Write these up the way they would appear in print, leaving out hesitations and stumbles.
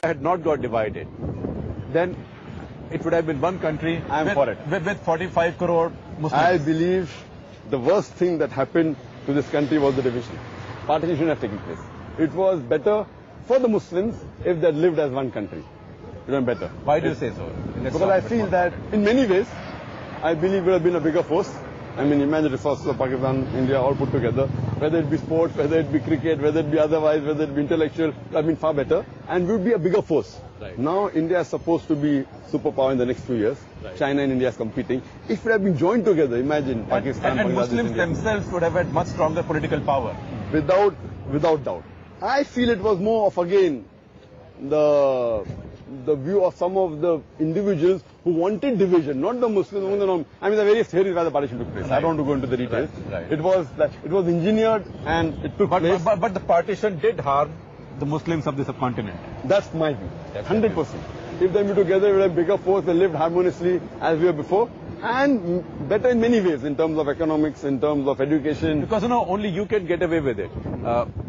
had not got divided, then it would have been one country. I am for it. With 45 crore Muslims. I believe the worst thing that happened to this country was the division. Partition shouldn't have taken place. It was better for the Muslims if they had lived as one country. It would have been better. Why do you say so? Because I feel that in many ways, I believe it would have been a bigger force. I mean, imagine the forces of Pakistan, India all put together, whether it be sports, whether it be cricket, whether it be otherwise, whether it be intellectual, it would have been far better and would be a bigger force. Right. Now, India is supposed to be superpower in the next few years. Right. China and India is competing. If it had been joined together, imagine Pakistan, and Bangladesh, Muslims India. themselves would have had much stronger political power. Without doubt. I feel it was more of, again, the view of some of the individuals who wanted division, not the Muslims. I mean, the various theories why the partition took place. Right. I don't want to go into the details. Right. It was engineered and it took place. But the partition did harm the Muslims of the subcontinent. That's my view. Definitely. 100%. If they were together, we would have a bigger force. They lived harmoniously as we were before. And better in many ways, in terms of economics, in terms of education. Because, only you can get away with it.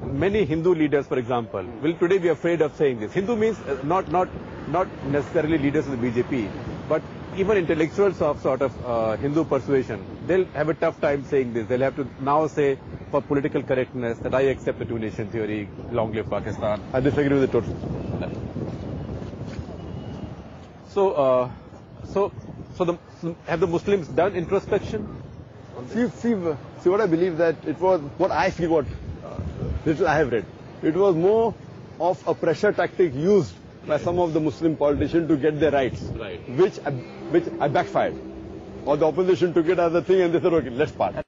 Many Hindu leaders, for example, will today be afraid of saying this. Hindu means not necessarily leaders of the BJP, but even intellectuals of sort of Hindu persuasion. They'll have a tough time saying this. They'll have to now say, for political correctness, that I accept the two-nation theory, long live Pakistan. I disagree with it totally. Have the Muslims done introspection? See what I believe that it was, what I feel, what little I have read. It was more of a pressure tactic used by some of the Muslim politicians to get their rights, Right. which backfired. Or the opposition took it as a thing and they said, okay, let's part.